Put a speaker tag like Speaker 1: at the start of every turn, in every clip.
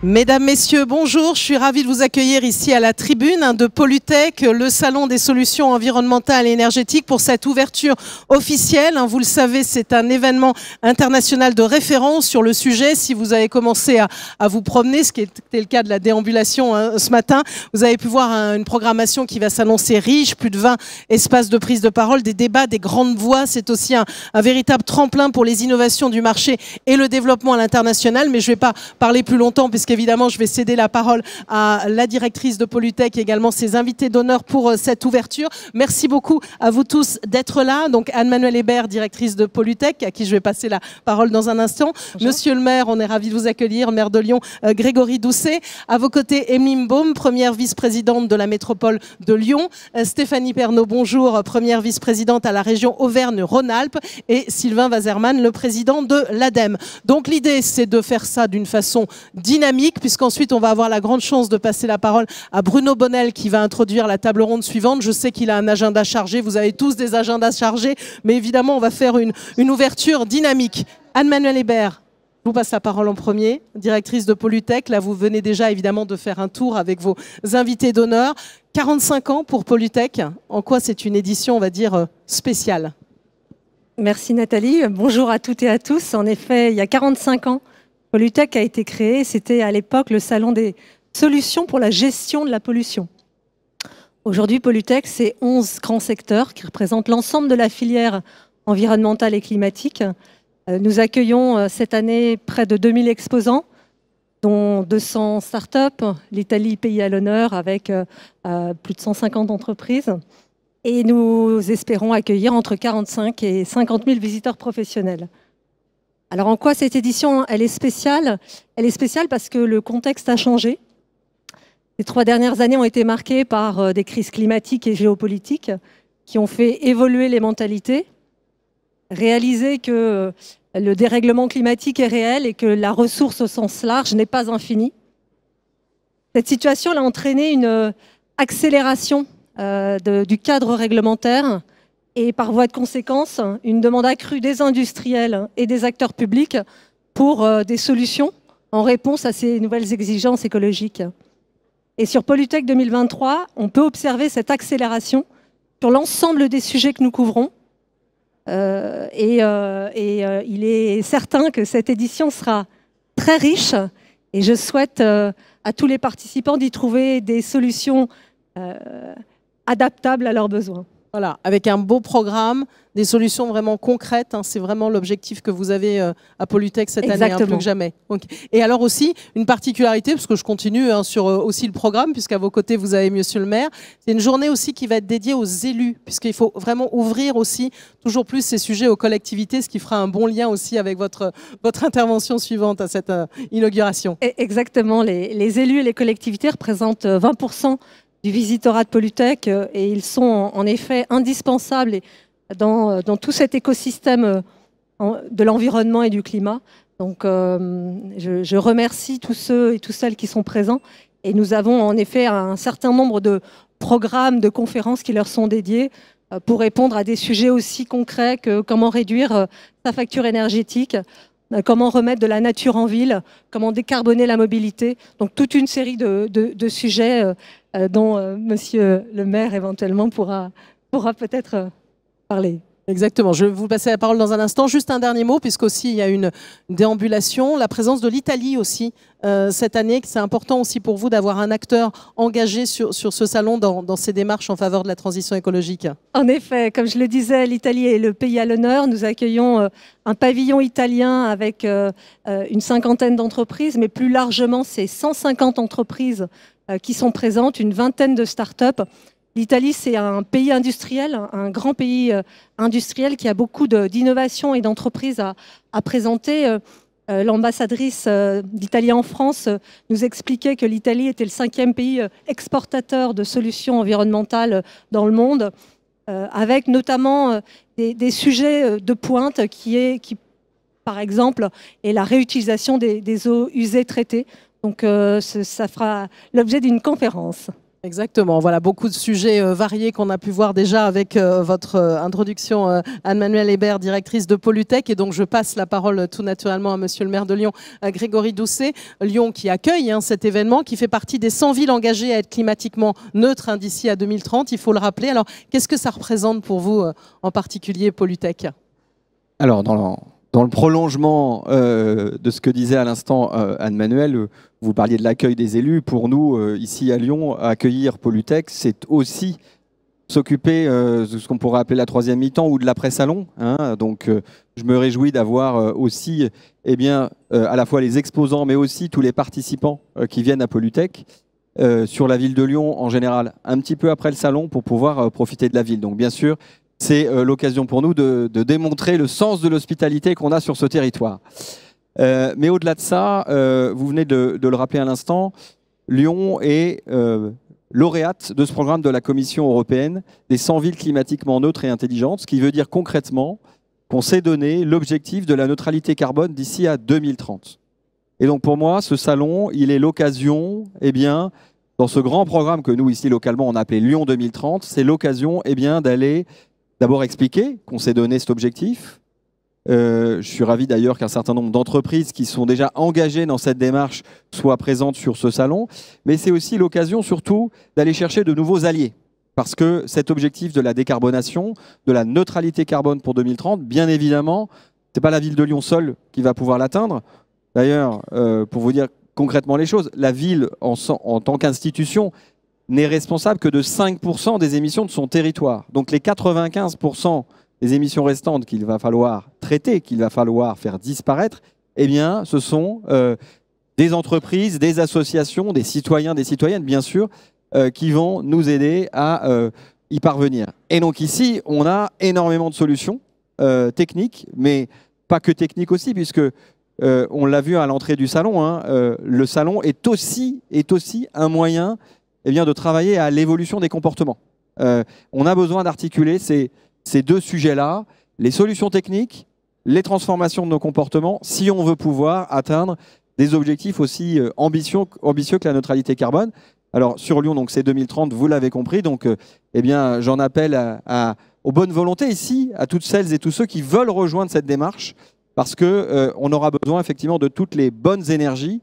Speaker 1: Mesdames, Messieurs, bonjour. Je suis ravie de vous accueillir ici à la tribune de Polytech, le salon des solutions environnementales et énergétiques pour cette ouverture officielle. Vous le savez, c'est un événement international de référence sur le sujet. Si vous avez commencé à vous promener, ce qui était le cas de la déambulation ce matin, vous avez pu voir une programmation qui va s'annoncer riche, plus de 20 espaces de prise de parole, des débats, des grandes voix. C'est aussi un véritable tremplin pour les innovations du marché et le développement à l'international. Mais je ne vais pas parler plus longtemps puisqu'évidemment, je vais céder la parole à la directrice de Polytech et également ses invités d'honneur pour cette ouverture. Merci beaucoup à vous tous d'être là. Donc Anne-Manuelle Hébert, directrice de Polytech, à qui je vais passer la parole dans un instant. Bonjour. Monsieur le maire, on est ravis de vous accueillir. Maire de Lyon, Grégory Doucet. À vos côtés, Émeline Baume, première vice-présidente de la métropole de Lyon. Stéphanie Pernaut, bonjour, première vice-présidente à la région Auvergne-Rhône-Alpes. Et Sylvain Wazerman, le président de l'ADEME. Donc l'idée, c'est de faire ça d'une façon dynamique, puisqu'ensuite on va avoir la grande chance de passer la parole à Bruno Bonnel qui va introduire la table ronde suivante. Je sais qu'il a un agenda chargé, vous avez tous des agendas chargés, mais évidemment on va faire une ouverture dynamique. Anne-Manuelle Hébert, je vous passe la parole en premier, directrice de Polytech. Là vous venez déjà évidemment de faire un tour avec vos invités d'honneur. 45 ans pour Polytech, en quoi c'est une édition, on va dire, spéciale?
Speaker 2: Merci Nathalie, bonjour à toutes et à tous. En effet, il y a 45 ans, Polytech a été créé, c'était à l'époque le salon des solutions pour la gestion de la pollution. Aujourd'hui, Polytech, c'est 11 grands secteurs qui représentent l'ensemble de la filière environnementale et climatique. Nous accueillons cette année près de 2000 exposants, dont 200 startups, l'Italie pays à l'honneur avec plus de 150 entreprises. Et nous espérons accueillir entre 45 et 50 000 visiteurs professionnels. Alors en quoi cette édition elle est spéciale? Elle est spéciale parce que le contexte a changé. Les 3 dernières années ont été marquées par des crises climatiques et géopolitiques qui ont fait évoluer les mentalités, réaliser que le dérèglement climatique est réel et que la ressource au sens large n'est pas infinie. Cette situation a entraîné une accélération du cadre réglementaire et par voie de conséquence, une demande accrue des industriels et des acteurs publics pour des solutions en réponse à ces nouvelles exigences écologiques. Et sur Polytech 2023, on peut observer cette accélération sur l'ensemble des sujets que nous couvrons. Il est certain que cette édition sera très riche et je souhaite à tous les participants d'y trouver des solutions adaptables à leurs besoins.
Speaker 1: Voilà, avec un beau programme, des solutions vraiment concrètes. C'est vraiment l'objectif que vous avez à Polytech cette année, plus que jamais. Okay. Et alors aussi, une particularité, parce que je continue sur aussi le programme, puisqu'à vos côtés, vous avez Monsieur le maire. C'est une journée aussi qui va être dédiée aux élus, puisqu'il faut vraiment ouvrir aussi toujours plus ces sujets aux collectivités, ce qui fera un bon lien aussi avec votre intervention suivante à cette inauguration.
Speaker 2: Exactement, les élus et les collectivités représentent 20% du visitorat de Polytech et ils sont en effet indispensables dans tout cet écosystème de l'environnement et du climat. Donc je remercie tous ceux et toutes celles qui sont présents et nous avons en effet un certain nombre de programmes, de conférences qui leur sont dédiés pour répondre à des sujets aussi concrets que comment réduire sa facture énergétique, comment remettre de la nature en ville, comment décarboner la mobilité. Donc toute une série de sujets dont Monsieur le maire éventuellement pourra peut-être parler.
Speaker 1: Exactement, je vais vous passer la parole dans un instant. Juste un dernier mot, puisqu'aussi il y a une déambulation, la présence de l'Italie aussi cette année, c'est important aussi pour vous d'avoir un acteur engagé sur ce salon dans ces démarches en faveur de la transition écologique.
Speaker 2: En effet, comme je le disais, l'Italie est le pays à l'honneur. Nous accueillons un pavillon italien avec une cinquantaine d'entreprises, mais plus largement, c'est 150 entreprises qui sont présentes, une vingtaine de start-up. L'Italie, c'est un pays industriel, un grand pays industriel qui a beaucoup d'innovations et d'entreprises à présenter. L'ambassadrice d'Italie en France nous expliquait que l'Italie était le 5e pays exportateur de solutions environnementales dans le monde, avec notamment des sujets de pointe qui, par exemple, est la réutilisation des eaux usées traitées. Donc ça fera l'objet d'une conférence.
Speaker 1: Exactement, voilà, beaucoup de sujets variés qu'on a pu voir déjà avec votre introduction, Anne-Manuelle Hébert, directrice de Pollutech. Et donc, je passe la parole tout naturellement à monsieur le maire de Lyon, Grégory Doucet. Lyon qui accueille cet événement, qui fait partie des 100 villes engagées à être climatiquement neutres d'ici à 2030, il faut le rappeler. Alors, qu'est-ce que ça représente pour vous, en particulier Pollutech?
Speaker 3: Alors, dans le prolongement de ce que disait à l'instant Anne-Manuelle, vous parliez de l'accueil des élus. Pour nous, ici à Lyon, accueillir Pollutech, c'est aussi s'occuper de ce qu'on pourrait appeler la troisième mi-temps ou de l'après-salon. Donc, je me réjouis d'avoir aussi à la fois les exposants, mais aussi tous les participants qui viennent à Pollutech sur la ville de Lyon en général, un petit peu après le salon pour pouvoir profiter de la ville. Donc, bien sûr, c'est l'occasion pour nous de démontrer le sens de l'hospitalité qu'on a sur ce territoire. Mais au-delà de ça, vous venez de le rappeler à l'instant, Lyon est lauréate de ce programme de la Commission européenne des 100 villes climatiquement neutres et intelligentes, ce qui veut dire concrètement qu'on s'est donné l'objectif de la neutralité carbone d'ici à 2030. Et donc pour moi, ce salon, il est l'occasion, dans ce grand programme que nous, ici, localement, on a appelé Lyon 2030, c'est l'occasion d'aller d'abord expliquer qu'on s'est donné cet objectif. Je suis ravi d'ailleurs qu'un certain nombre d'entreprises qui sont déjà engagées dans cette démarche soient présentes sur ce salon. Mais c'est aussi l'occasion surtout d'aller chercher de nouveaux alliés. Parce que cet objectif de la décarbonation, de la neutralité carbone pour 2030, bien évidemment, ce n'est pas la ville de Lyon seule qui va pouvoir l'atteindre. D'ailleurs, pour vous dire concrètement les choses, la ville en tant qu'institution n'est responsable que de 5% des émissions de son territoire. Donc les 95% des émissions restantes qu'il va falloir traiter, qu'il va falloir faire disparaître, ce sont des entreprises, des associations, des citoyens, des citoyennes, bien sûr, qui vont nous aider à y parvenir. Et donc ici, on a énormément de solutions techniques, mais pas que techniques aussi, puisque on l'a vu à l'entrée du salon, le salon est aussi un moyen de travailler à l'évolution des comportements. On a besoin d'articuler ces deux sujets-là, les solutions techniques, les transformations de nos comportements, si on veut pouvoir atteindre des objectifs aussi ambitieux que la neutralité carbone. Alors sur Lyon, donc c'est 2030, vous l'avez compris, donc j'en appelle aux bonnes volontés ici, à toutes celles et tous ceux qui veulent rejoindre cette démarche, parce qu'on aura besoin effectivement de toutes les bonnes énergies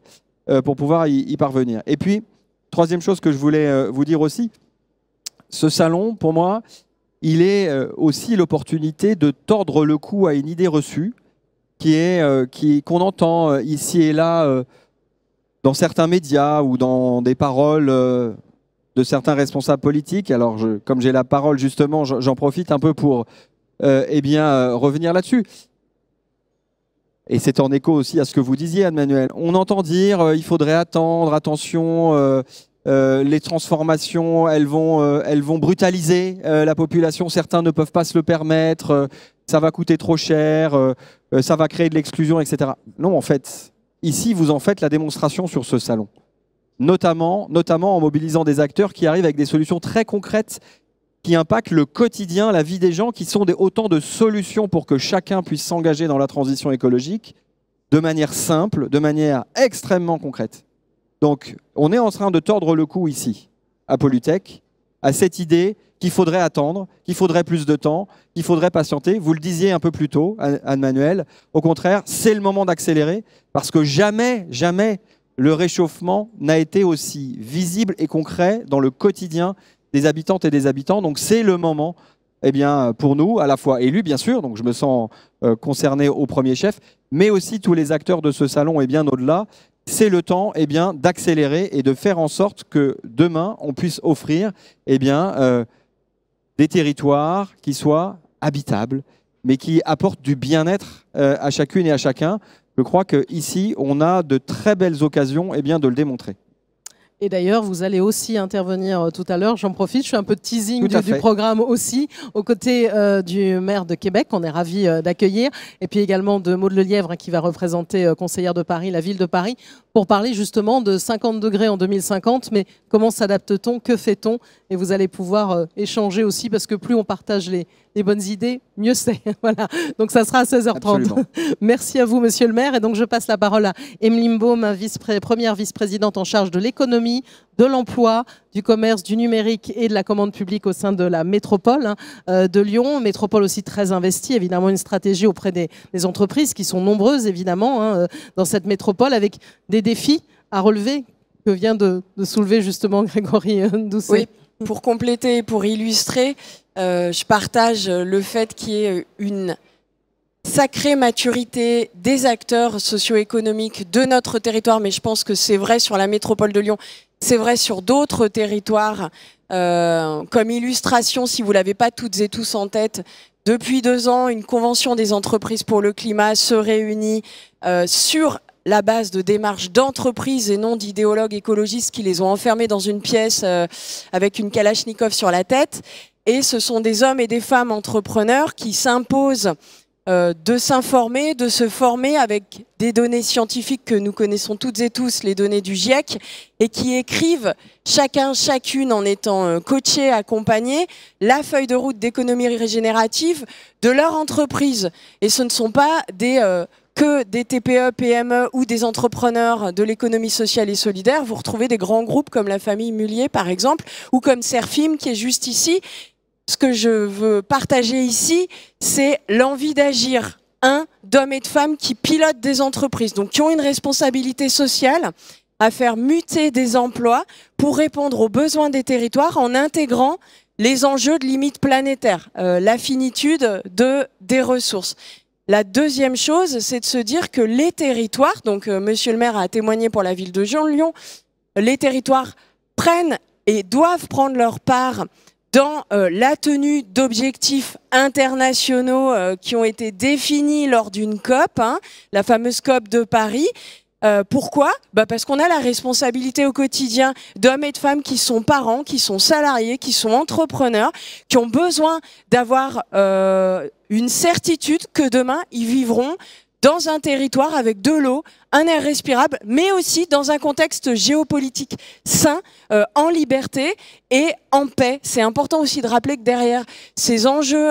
Speaker 3: pour pouvoir y parvenir. Et puis, troisième chose que je voulais vous dire aussi, ce salon, pour moi, il est aussi l'opportunité de tordre le cou à une idée reçue qu'on entend ici et là dans certains médias ou dans des paroles de certains responsables politiques. Alors, comme j'ai la parole, justement, j'en profite un peu pour revenir là-dessus. Et c'est en écho aussi à ce que vous disiez, Anne-Manuelle. On entend dire il faudrait attendre, attention, les transformations, elles vont brutaliser la population. Certains ne peuvent pas se le permettre, ça va coûter trop cher, ça va créer de l'exclusion, etc. Non, en fait, ici, vous en faites la démonstration sur ce salon. Notamment en mobilisant des acteurs qui arrivent avec des solutions très concrètes qui impactent le quotidien, la vie des gens, qui sont autant de solutions pour que chacun puisse s'engager dans la transition écologique de manière simple, de manière extrêmement concrète. Donc, on est en train de tordre le cou ici, à Pollutech, à cette idée qu'il faudrait attendre, qu'il faudrait plus de temps, qu'il faudrait patienter. Vous le disiez un peu plus tôt, Anne-Manuelle. Au contraire, c'est le moment d'accélérer, parce que jamais le réchauffement n'a été aussi visible et concret dans le quotidien des habitantes et des habitants. Donc c'est le moment, pour nous, à la fois élus, bien sûr, donc je me sens concerné au premier chef, mais aussi tous les acteurs de ce salon et bien au-delà. C'est le temps d'accélérer et de faire en sorte que demain, on puisse offrir des territoires qui soient habitables, mais qui apportent du bien-être à chacune et à chacun. Je crois qu'ici, on a de très belles occasions de le démontrer.
Speaker 1: Et d'ailleurs, vous allez aussi intervenir tout à l'heure. J'en profite, je fais un peu de teasing du programme aussi, aux côtés du maire de Québec, qu'on est ravis d'accueillir, et puis également de Maud Lelièvre, qui va représenter conseillère de Paris, la ville de Paris, pour parler justement de 50 degrés en 2050. Mais comment s'adapte-t-on? Que fait-on? Et vous allez pouvoir échanger aussi, parce que plus on partage les bonnes idées, mieux c'est. Voilà. Donc ça sera à 16h30.
Speaker 3: Absolument.
Speaker 1: Merci à vous, monsieur le maire. Et donc je passe la parole à Emeline Baume, première vice-présidente en charge de l'économie, de l'emploi, du commerce, du numérique et de la commande publique au sein de la métropole de Lyon. Métropole aussi très investie, évidemment une stratégie auprès des entreprises qui sont nombreuses évidemment dans cette métropole avec des défis à relever que vient de soulever justement Grégory Doucet.
Speaker 4: Oui, pour compléter, pour illustrer, je partage le fait qu'il y ait une sacrée maturité des acteurs socio-économiques de notre territoire, mais je pense que c'est vrai sur la métropole de Lyon, c'est vrai sur d'autres territoires. Comme illustration, si vous ne l'avez pas toutes et tous en tête, depuis 2 ans, une convention des entreprises pour le climat se réunit sur la base de démarches d'entreprises et non d'idéologues écologistes qui les ont enfermés dans une pièce avec une Kalachnikov sur la tête. Et ce sont des hommes et des femmes entrepreneurs qui s'imposent de s'informer, de se former avec des données scientifiques que nous connaissons toutes et tous, les données du GIEC, et qui écrivent chacun, chacune en étant coachés, accompagnés, la feuille de route d'économie régénérative de leur entreprise. Et ce ne sont pas que des TPE, PME ou des entrepreneurs de l'économie sociale et solidaire. Vous retrouvez des grands groupes comme la famille Mullier, par exemple, ou comme Serfim, qui est juste ici. Ce que je veux partager ici, c'est l'envie d'agir, d'hommes et de femmes qui pilotent des entreprises, donc qui ont une responsabilité sociale à faire muter des emplois pour répondre aux besoins des territoires en intégrant les enjeux de limites planétaires, la finitude des ressources. La deuxième chose, c'est de se dire que les territoires, donc monsieur le maire a témoigné pour la ville de Lyon, les territoires prennent et doivent prendre leur part dans la tenue d'objectifs internationaux qui ont été définis lors d'une COP, la fameuse COP de Paris. Pourquoi ? Parce qu'on a la responsabilité au quotidien d'hommes et de femmes qui sont parents, qui sont salariés, qui sont entrepreneurs, qui ont besoin d'avoir une certitude que demain, ils vivront dans un territoire avec de l'eau, un air respirable, mais aussi dans un contexte géopolitique sain, en liberté et en paix. C'est important aussi de rappeler que derrière ces enjeux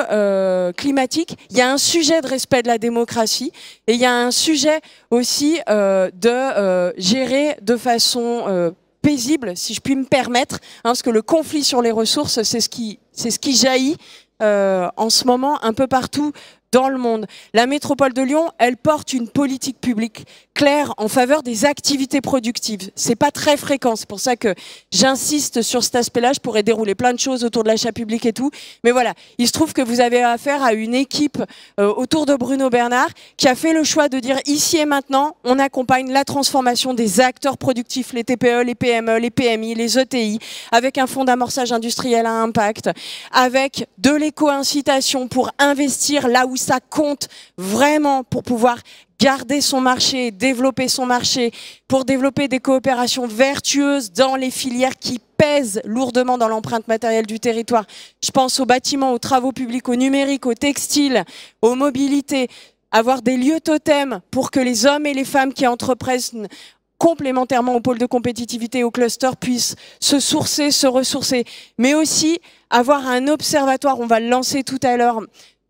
Speaker 4: climatiques, il y a un sujet de respect de la démocratie et il y a un sujet aussi de gérer de façon paisible, si je puis me permettre, parce que le conflit sur les ressources, c'est ce qui jaillit en ce moment un peu partout dans le monde. La métropole de Lyon, elle porte une politique publique claire en faveur des activités productives. C'est pas très fréquent, c'est pour ça que j'insiste sur cet aspect-là. Je pourrais dérouler plein de choses autour de l'achat public et tout, mais voilà, il se trouve que vous avez affaire à une équipe autour de Bruno Bernard qui a fait le choix de dire ici et maintenant, on accompagne la transformation des acteurs productifs, les TPE, les PME, les PMI, les ETI, avec un fonds d'amorçage industriel à impact, avec de l'éco-incitation pour investir là où ça compte vraiment pour pouvoir garder son marché, développer son marché, pour développer des coopérations vertueuses dans les filières qui pèsent lourdement dans l'empreinte matérielle du territoire. Je pense aux bâtiments, aux travaux publics, au numérique, au textile, aux mobilités, avoir des lieux totems pour que les hommes et les femmes qui entreprennent complémentairement au pôle de compétitivité et au cluster puissent se sourcer, se ressourcer, mais aussi avoir un observatoire, on va le lancer tout à l'heure,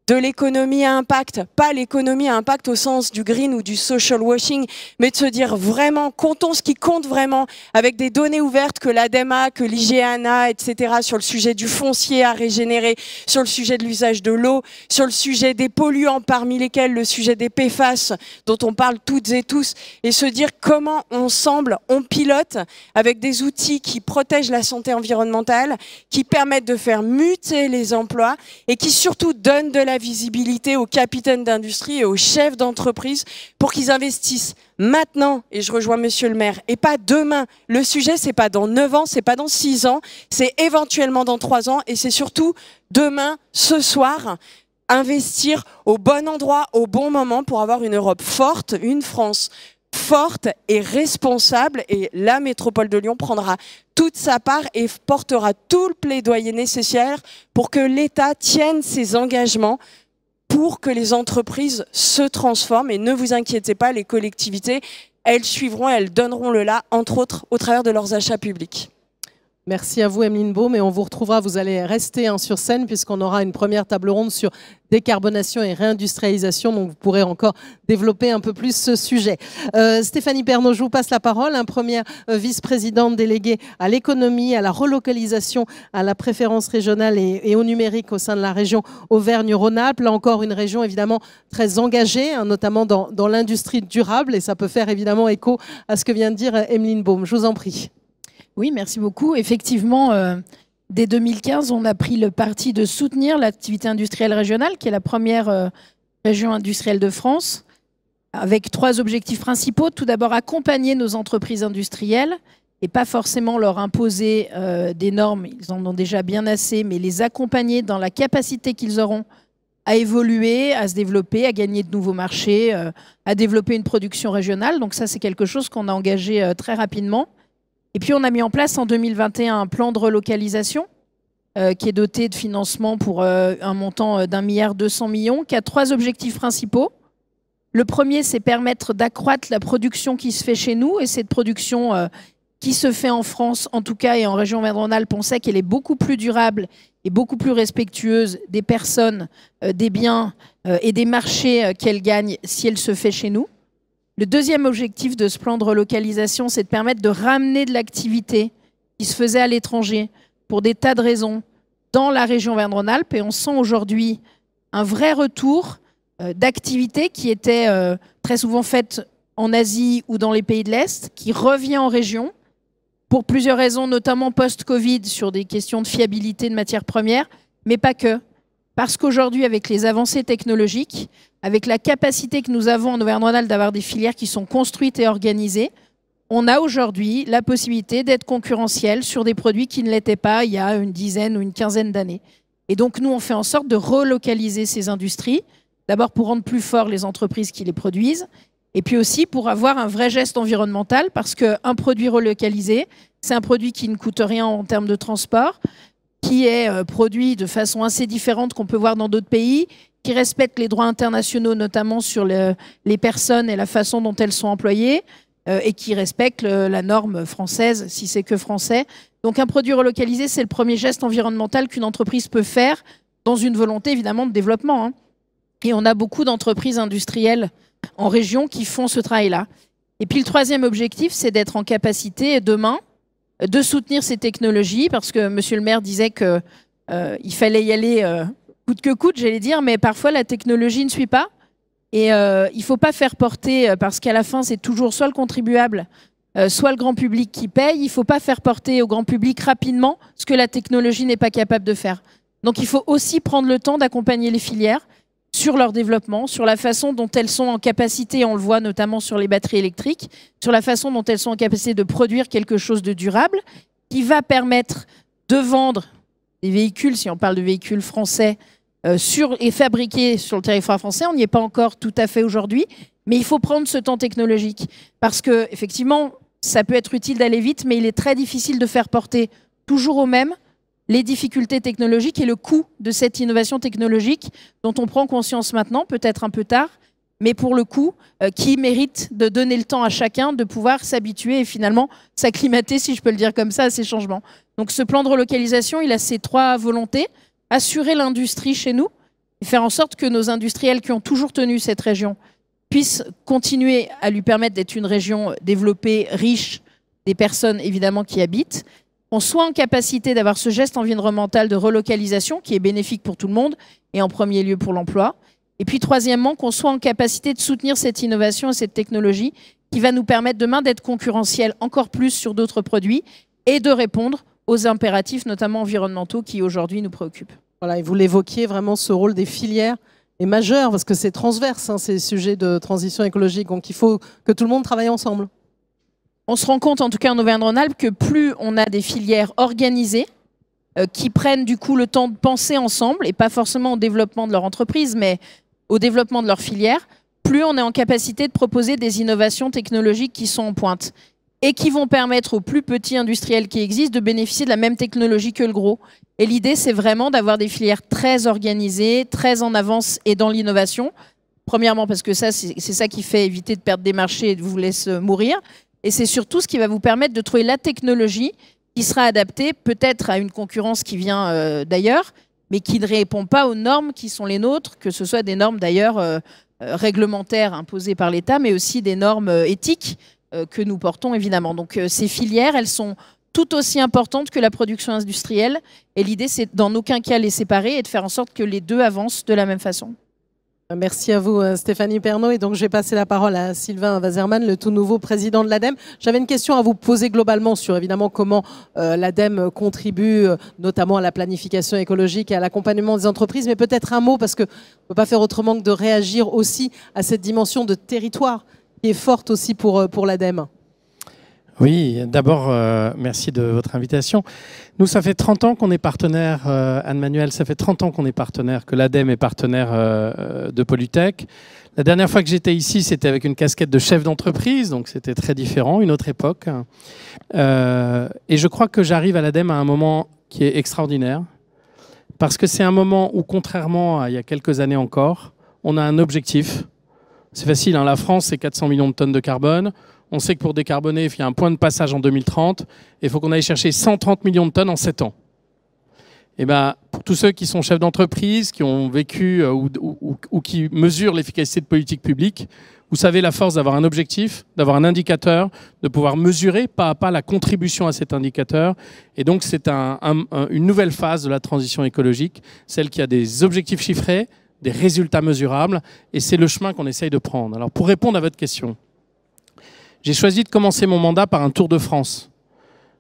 Speaker 4: de l'économie à impact, pas l'économie à impact au sens du green ou du social washing, mais de se dire vraiment, comptons ce qui compte vraiment, avec des données ouvertes que l'ADEME a, que l'IGN a, etc., sur le sujet du foncier à régénérer, sur le sujet de l'usage de l'eau, sur le sujet des polluants, parmi lesquels le sujet des PFAS, dont on parle toutes et tous, et se dire comment ensemble on pilote avec des outils qui protègent la santé environnementale, qui permettent de faire muter les emplois et qui surtout donnent de la visibilité aux capitaines d'industrie et aux chefs d'entreprise pour qu'ils investissent maintenant, et je rejoins monsieur le maire, et pas demain. Le sujet, c'est pas dans 9 ans, c'est pas dans 6 ans, c'est éventuellement dans 3 ans, et c'est surtout demain, ce soir, investir au bon endroit, au bon moment pour avoir une Europe forte, une France forte et responsable, et la métropole de Lyon prendra toute sa part et portera tout le plaidoyer nécessaire pour que l'État tienne ses engagements pour que les entreprises se transforment. Et ne vous inquiétez pas, les collectivités, elles suivront, elles donneront le là, entre autres, au travers de leurs achats publics.
Speaker 1: Merci à vous, Emeline Baume, et on vous retrouvera, vous allez rester sur scène puisqu'on aura une première table ronde sur décarbonation et réindustrialisation, donc vous pourrez encore développer un peu plus ce sujet. Stéphanie Pernaut, je vous passe la parole, première vice-présidente déléguée à l'économie, à la relocalisation, à la préférence régionale et au numérique au sein de la région Auvergne-Rhône-Alpes. Là encore, une région évidemment très engagée, notamment dans l'industrie durable, et ça peut faire évidemment écho à ce que vient de dire Emeline Baume. Je vous en prie.
Speaker 5: Oui, merci beaucoup. Effectivement, dès 2015, on a pris le parti de soutenir l'activité industrielle régionale, qui est la première région industrielle de France, avec 3 objectifs principaux. Tout d'abord, accompagner nos entreprises industrielles et pas forcément leur imposer des normes, ils en ont déjà bien assez, mais les accompagner dans la capacité qu'ils auront à évoluer, à se développer, à gagner de nouveaux marchés, à développer une production régionale. Donc ça, c'est quelque chose qu'on a engagé très rapidement. Et puis, on a mis en place en 2021 un plan de relocalisation qui est doté de financement pour un montant d'1,2 milliard, qui a 3 objectifs principaux. Le premier, c'est permettre d'accroître la production qui se fait chez nous. Et cette production qui se fait en France, en tout cas, et en région Auvergne-Rhône-Alpes, on sait qu'elle est beaucoup plus durable et beaucoup plus respectueuse des personnes, des biens et des marchés qu'elle gagne si elle se fait chez nous. Le deuxième objectif de ce plan de relocalisation, c'est de permettre de ramener de l'activité qui se faisait à l'étranger pour des tas de raisons dans la région Auvergne-Rhône-Alpes. Et on sent aujourd'hui un vrai retour d'activité qui était très souvent faite en Asie ou dans les pays de l'Est, qui revient en région pour plusieurs raisons, notamment post-Covid, sur des questions de fiabilité de matières premières, mais pas que. Parce qu'aujourd'hui, avec les avancées technologiques, avec la capacité que nous avons en Auvergne-Rhône-Alpes d'avoir des filières qui sont construites et organisées, on a aujourd'hui la possibilité d'être concurrentiel sur des produits qui ne l'étaient pas il y a une dizaine ou une quinzaine d'années. Et donc, nous, on fait en sorte de relocaliser ces industries, d'abord pour rendre plus fort les entreprises qui les produisent, et puis aussi pour avoir un vrai geste environnemental, parce qu'un produit relocalisé, c'est un produit qui ne coûte rien en termes de transport, qui est produit de façon assez différente qu'on peut voir dans d'autres pays, qui respecte les droits internationaux, notamment sur les personnes et la façon dont elles sont employées, et qui respecte la norme française, si c'est que français. Donc un produit relocalisé, c'est le premier geste environnemental qu'une entreprise peut faire dans une volonté évidemment de développement. Et on a beaucoup d'entreprises industrielles en région qui font ce travail-là. Et puis le troisième objectif, c'est d'être en capacité demain de soutenir ces technologies, parce que monsieur le maire disait qu'il fallait y aller coûte que coûte, j'allais dire, mais parfois la technologie ne suit pas. Et il ne faut pas faire porter, parce qu'à la fin, c'est toujours soit le contribuable, soit le grand public qui paye. Il ne faut pas faire porter au grand public rapidement ce que la technologie n'est pas capable de faire. Donc il faut aussi prendre le temps d'accompagner les filières sur leur développement, sur la façon dont elles sont en capacité, on le voit notamment sur les batteries électriques, sur la façon dont elles sont en capacité de produire quelque chose de durable qui va permettre de vendre des véhicules, si on parle de véhicules français, et fabriqués sur le territoire français. On n'y est pas encore tout à fait aujourd'hui, mais il faut prendre ce temps technologique parce que effectivement, ça peut être utile d'aller vite, mais il est très difficile de faire porter toujours au même les difficultés technologiques et le coût de cette innovation technologique dont on prend conscience maintenant, peut-être un peu tard, mais pour le coup, qui mérite de donner le temps à chacun de pouvoir s'habituer et finalement s'acclimater, si je peux le dire comme ça, à ces changements. Donc ce plan de relocalisation, il a ces 3 volontés: assurer l'industrie chez nous et faire en sorte que nos industriels qui ont toujours tenu cette région puissent continuer à lui permettre d'être une région développée, riche, des personnes évidemment qui y habitent, qu'on soit en capacité d'avoir ce geste environnemental de relocalisation qui est bénéfique pour tout le monde et en premier lieu pour l'emploi. Et puis troisièmement, qu'on soit en capacité de soutenir cette innovation et cette technologie qui va nous permettre demain d'être concurrentiels encore plus sur d'autres produits et de répondre aux impératifs, notamment environnementaux, qui aujourd'hui nous préoccupent.
Speaker 1: Voilà, et vous l'évoquiez, vraiment ce rôle des filières est majeur parce que c'est transverse, ces sujets de transition écologique. Donc il faut que tout le monde travaille ensemble.
Speaker 5: On se rend compte, en tout cas en Auvergne-Rhône-Alpes, que plus on a des filières organisées qui prennent du coup le temps de penser ensemble, et pas forcément au développement de leur entreprise, mais au développement de leur filière, plus on est en capacité de proposer des innovations technologiques qui sont en pointe et qui vont permettre aux plus petits industriels qui existent de bénéficier de la même technologie que le gros. Et l'idée, c'est vraiment d'avoir des filières très organisées, très en avance et dans l'innovation. Premièrement, parce que ça, c'est ça qui fait éviter de perdre des marchés et de vous laisser mourir. Et c'est surtout ce qui va vous permettre de trouver la technologie qui sera adapté peut-être à une concurrence qui vient d'ailleurs, mais qui ne répond pas aux normes qui sont les nôtres, que ce soit des normes d'ailleurs réglementaires imposées par l'État, mais aussi des normes éthiques que nous portons évidemment. Donc ces filières, elles sont tout aussi importantes que la production industrielle. Et l'idée, c'est d'en aucun cas les séparer et de faire en sorte que les deux avancent de la même façon.
Speaker 1: Merci à vous, Stéphanie Pernaut. Et donc, je vais passer la parole à Sylvain Waserman, le tout nouveau président de l'ADEME. J'avais une question à vous poser globalement sur, évidemment, comment l'ADEME contribue notamment à la planification écologique et à l'accompagnement des entreprises. Mais peut-être un mot, parce qu'on ne peut pas faire autrement que de réagir aussi à cette dimension de territoire qui est forte aussi pour l'ADEME.
Speaker 6: Oui, d'abord, merci de votre invitation. Nous, ça fait 30 ans qu'on est partenaire, Anne-Manuelle, ça fait 30 ans qu'on est partenaire, que l'ADEME est partenaire de Polytech. La dernière fois que j'étais ici, c'était avec une casquette de chef d'entreprise, donc c'était très différent, une autre époque. Et je crois que j'arrive à l'ADEME à un moment qui est extraordinaire, parce que c'est un moment où, contrairement à il y a quelques années encore, on a un objectif. C'est facile, hein, la France, c'est 400 millions de tonnes de carbone. On sait que pour décarboner, il y a un point de passage en 2030 et il faut qu'on aille chercher 130 millions de tonnes en 7 ans. Et ben, pour tous ceux qui sont chefs d'entreprise, qui ont vécu ou qui mesurent l'efficacité de politique publique, vous savez la force d'avoir un objectif, d'avoir un indicateur, de pouvoir mesurer pas à pas la contribution à cet indicateur. Et donc, c'est une nouvelle phase de la transition écologique, celle qui a des objectifs chiffrés, des résultats mesurables, et c'est le chemin qu'on essaye de prendre. Alors, pour répondre à votre question, j'ai choisi de commencer mon mandat par un tour de France.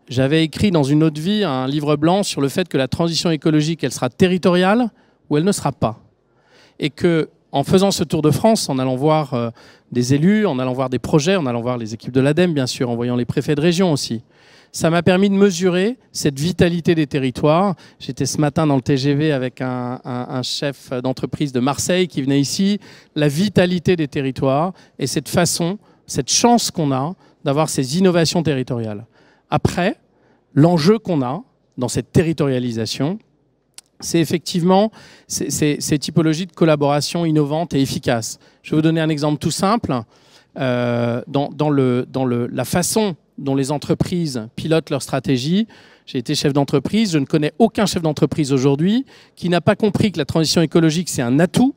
Speaker 6: J'avais écrit dans une autre vie un livre blanc sur le fait que la transition écologique, elle sera territoriale ou elle ne sera pas. Et que, en faisant ce tour de France, en allant voir des élus, en allant voir des projets, en allant voir les équipes de l'ADEME, bien sûr, en voyant les préfets de région aussi, ça m'a permis de mesurer cette vitalité des territoires. J'étais ce matin dans le TGV avec un chef d'entreprise de Marseille qui venait ici. La vitalité des territoires et cette façon, cette chance qu'on a d'avoir ces innovations territoriales. Après, l'enjeu qu'on a dans cette territorialisation, c'est effectivement ces typologies de collaboration innovantes et efficaces. Je vais vous donner un exemple tout simple. Dans la façon dont les entreprises pilotent leur stratégie, j'ai été chef d'entreprise, je ne connais aucun chef d'entreprise aujourd'hui qui n'a pas compris que la transition écologique, c'est un atout.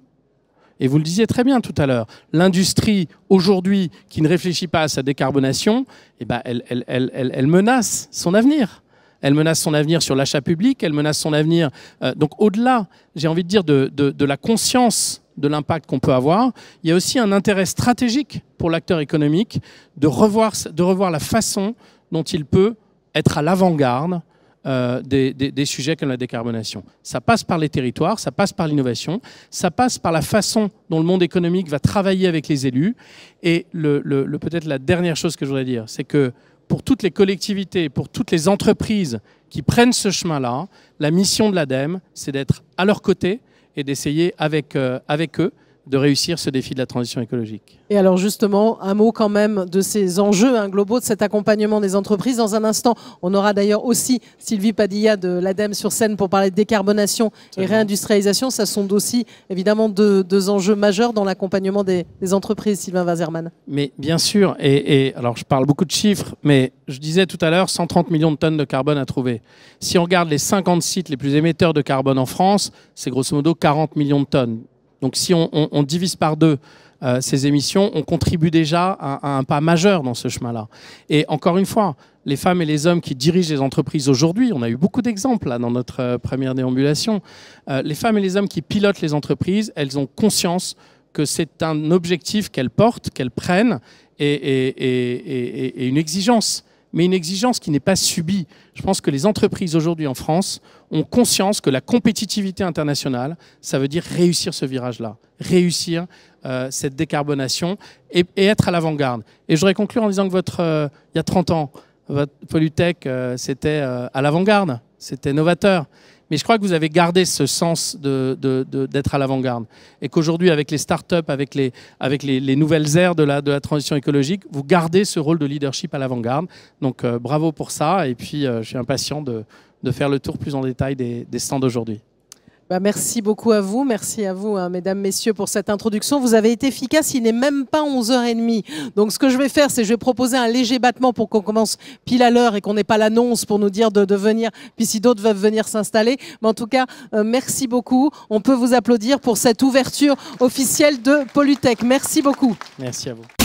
Speaker 6: Et vous le disiez très bien tout à l'heure, l'industrie aujourd'hui qui ne réfléchit pas à sa décarbonation, eh ben, elle menace son avenir. Elle menace son avenir sur l'achat public, elle menace son avenir. Donc au-delà, j'ai envie de dire, de la conscience de l'impact qu'on peut avoir, il y a aussi un intérêt stratégique pour l'acteur économique de revoir la façon dont il peut être à l'avant-garde des sujets comme la décarbonation. Ça passe par les territoires, ça passe par l'innovation, ça passe par la façon dont le monde économique va travailler avec les élus. Et peut-être la dernière chose que je voudrais dire, c'est que pour toutes les collectivités, pour toutes les entreprises qui prennent ce chemin-là, la mission de l'ADEME, c'est d'être à leur côté et d'essayer avec eux de réussir ce défi de la transition écologique.
Speaker 1: Et alors justement, un mot quand même de ces enjeux globaux, de cet accompagnement des entreprises. Dans un instant, on aura d'ailleurs aussi Sylvie Padilla de l'ADEME sur scène pour parler de décarbonation et réindustrialisation. Ça sont aussi évidemment deux enjeux majeurs dans l'accompagnement des entreprises, Sylvain Waserman.
Speaker 6: Mais bien sûr, et alors je parle beaucoup de chiffres, mais je disais tout à l'heure 130 millions de tonnes de carbone à trouver. Si on regarde les 50 sites les plus émetteurs de carbone en France, c'est grosso modo 40 millions de tonnes. Donc si on divise par deux ces émissions, on contribue déjà à un pas majeur dans ce chemin-là. Et encore une fois, les femmes et les hommes qui dirigent les entreprises aujourd'hui, on a eu beaucoup d'exemples là dans notre première déambulation, les femmes et les hommes qui pilotent les entreprises, elles ont conscience que c'est un objectif qu'elles portent, qu'elles prennent et une exigence. Mais une exigence qui n'est pas subie. Je pense que les entreprises aujourd'hui en France ont conscience que la compétitivité internationale, ça veut dire réussir ce virage-là, réussir cette décarbonation et être à l'avant-garde. Et je voudrais conclure en disant que il y a 30 ans, votre Polytech, c'était à l'avant-garde, c'était novateur. Mais je crois que vous avez gardé ce sens d'être à l'avant-garde. Et qu'aujourd'hui, avec les startups, avec les nouvelles ères de la transition écologique, vous gardez ce rôle de leadership à l'avant-garde. Donc bravo pour ça. Et puis, je suis impatient de faire le tour plus en détail des stands d'aujourd'hui.
Speaker 1: Merci beaucoup à vous. Merci à vous, hein, mesdames, messieurs, pour cette introduction. Vous avez été efficace. Il n'est même pas 11h30. Donc, ce que je vais faire, c'est que je vais proposer un léger battement pour qu'on commence pile à l'heure et qu'on n'ait pas l'annonce pour nous dire de venir, puis si d'autres veulent venir s'installer. Mais en tout cas, merci beaucoup. On peut vous applaudir pour cette ouverture officielle de Polytech. Merci beaucoup.
Speaker 6: Merci à vous.